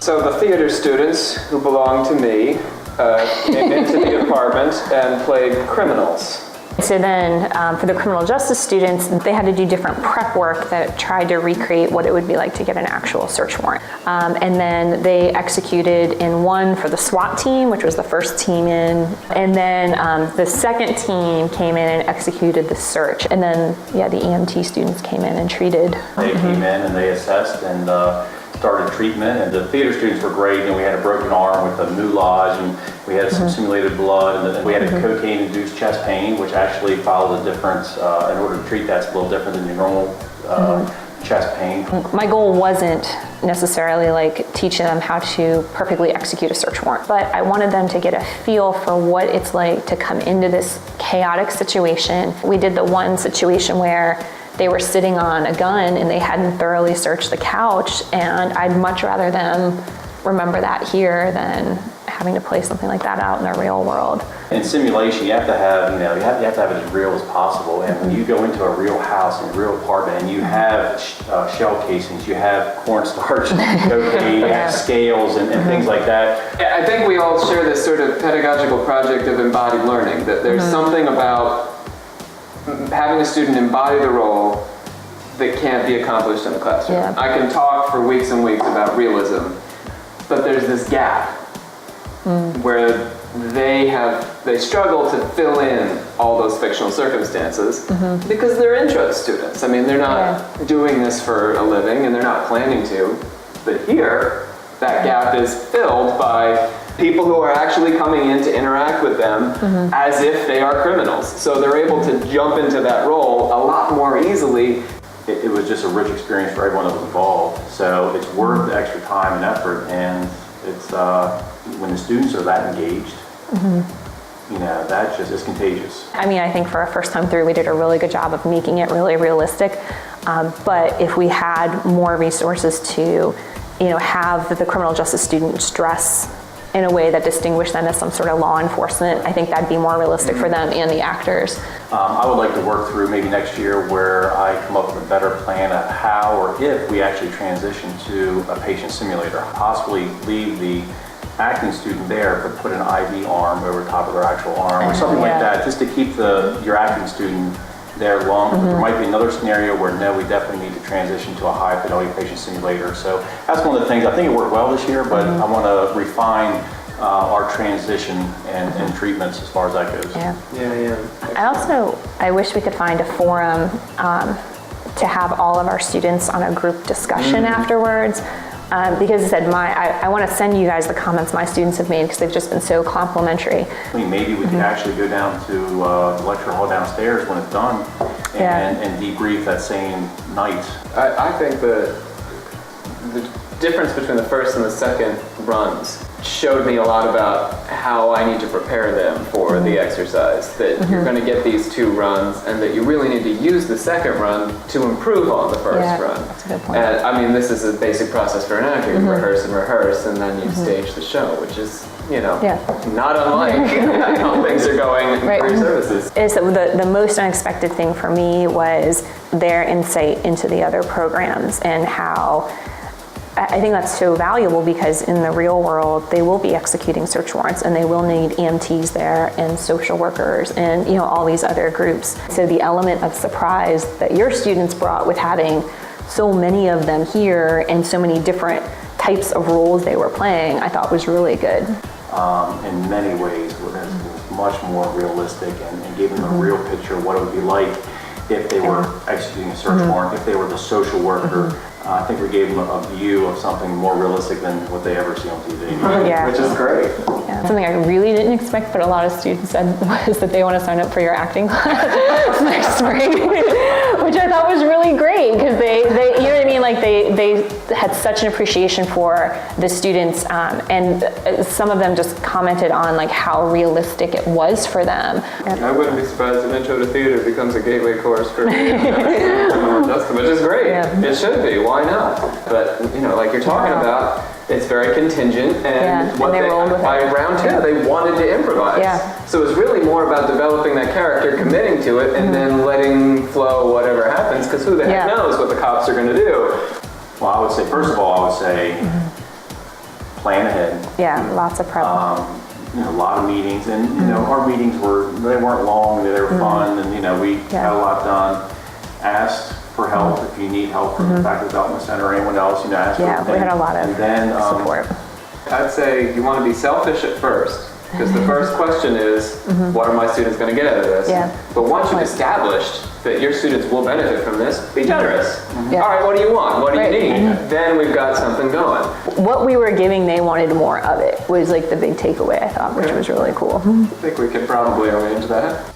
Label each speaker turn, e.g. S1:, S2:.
S1: So the theater students who belong to me came into the apartment and played criminals.
S2: So then for the criminal justice students, they had to do different prep work that tried to recreate what it would be like to get an actual search warrant. And then they executed in one for the SWAT team, which was the first team in. And then the second team came in and executed the search. And then, yeah, the EMT students came in and treated.
S3: They came in and they assessed and started treatment, and the theater students were great. And we had a broken arm with a moulage, and we had some simulated blood, and then we had a cocaine-induced chest pain, which actually follows a difference. In order to treat that, it's a little different than your normal chest pain.
S2: My goal wasn't necessarily like teaching them how to perfectly execute a search warrant, but I wanted them to get a feel for what it's like to come into this chaotic situation. We did the one situation where they were sitting on a gun and they hadn't thoroughly searched the couch, and I'd much rather them remember that here than having to play something like that out in the real world.
S3: In simulation, you have to have, you have to have it as real as possible. And when you go into a real house and a real apartment, and you have shell casings, you have cornstarch, cocaine, you have scales, and things like that.
S1: I think we all share this sort of pedagogical project of embodied learning, that there's something about having a student embody the role that can't be accomplished in the classroom.
S2: Yeah.
S1: I can talk for weeks and weeks about realism, but there's this gap where they struggle to fill in all those fictional circumstances because they're intro students. I mean, they're not doing this for a living and they're not planning to, but here, that gap is filled by people who are actually coming in to interact with them as if they are criminals. So they're able to jump into that role a lot more easily.
S3: It was just a rich experience for everyone that was involved. So it's worth the extra time and effort, and it's when the students are that engaged, that just is contagious.
S2: I mean, I think for our first time through, we did a really good job of making it really realistic. But if we had more resources to, have the criminal justice students dress in a way that distinguished them as some sort of law enforcement, I think that'd be more realistic for them and the actors.
S3: I would like to work through maybe next year where I come up with a better plan of how or if we actually transition to a patient simulator. Possibly leave the acting student there, but put an IV arm over top of their actual arm or something like that, just to keep your acting student there long. There might be another scenario where no, we definitely need to transition to a high fidelity patient simulator. So that's one of the things. I think it worked well this year, but I want to refine our transition and treatments as far as that goes.
S2: I wish we could find a forum to have all of our students on a group discussion afterwards. Because I said, I want to send you guys the comments my students have made because they've just been so complimentary.
S3: I mean, maybe we could actually go down to the lecture hall downstairs when it's done and debrief that same night.
S1: I think the difference between the first and the second runs showed me a lot about how I need to prepare them for the exercise. That you're going to get these 2 runs, and that you really need to use the second run to improve on the first run.
S2: That's a good point.
S1: And I mean, this is a basic process for an actor. You rehearse, and then you stage the show, which is, not unlike how things are going for your services.
S2: The most unexpected thing for me was their insight into the other programs and how I think that's so valuable, because in the real world, they will be executing search warrants and they will need EMTs there and social workers and all these other groups. So the element of surprise that your students brought with having so many of them here and so many different types of roles they were playing, I thought was really good.
S3: In many ways, it was much more realistic and gave them a real picture of what it would be like if they were executing a search warrant, if they were the social worker. I think we gave them a view of something more realistic than what they ever see on TV,
S1: which is great.
S2: Something I really didn't expect, but a lot of students said, was that they want to sign up for your acting class next spring, which I thought was really great, because they like they had such an appreciation for the students, and some of them just commented on like how realistic it was for them.
S1: I wouldn't be surprised if Intro to Theater becomes a gateway course for Justin, which is great. It should be. Why not? But like you're talking about, it's very contingent, and what by round 2 they wanted to improvise. So it's really more about developing that character, committing to it, and then letting flow whatever happens, because who the heck knows what the cops are going to do.
S3: Well, I would say, first of all, plan ahead.
S2: Yeah, lots of prep.
S3: You know, a lot of meetings, and you know, our meetings they weren't long, they were fun, and you know, we got a lot done. Asked for help if you need help from the Faculty Development Center or anyone else, you know, ask for
S2: Yeah, we had a lot of
S3: and then,
S2: support.
S1: I'd say you want to be selfish at first, because the first question is, what are my students going to get out of this?
S2: Yeah.
S1: But once you've established that your students will benefit from this, be generous.
S2: Yeah.
S1: All right, what do you want? What do you
S2: Right.
S1: need? Then we've got something going.
S2: What we were giving, they wanted more of it, was like the big takeaway, I thought, which was really cool.
S1: I think we could probably arrange that.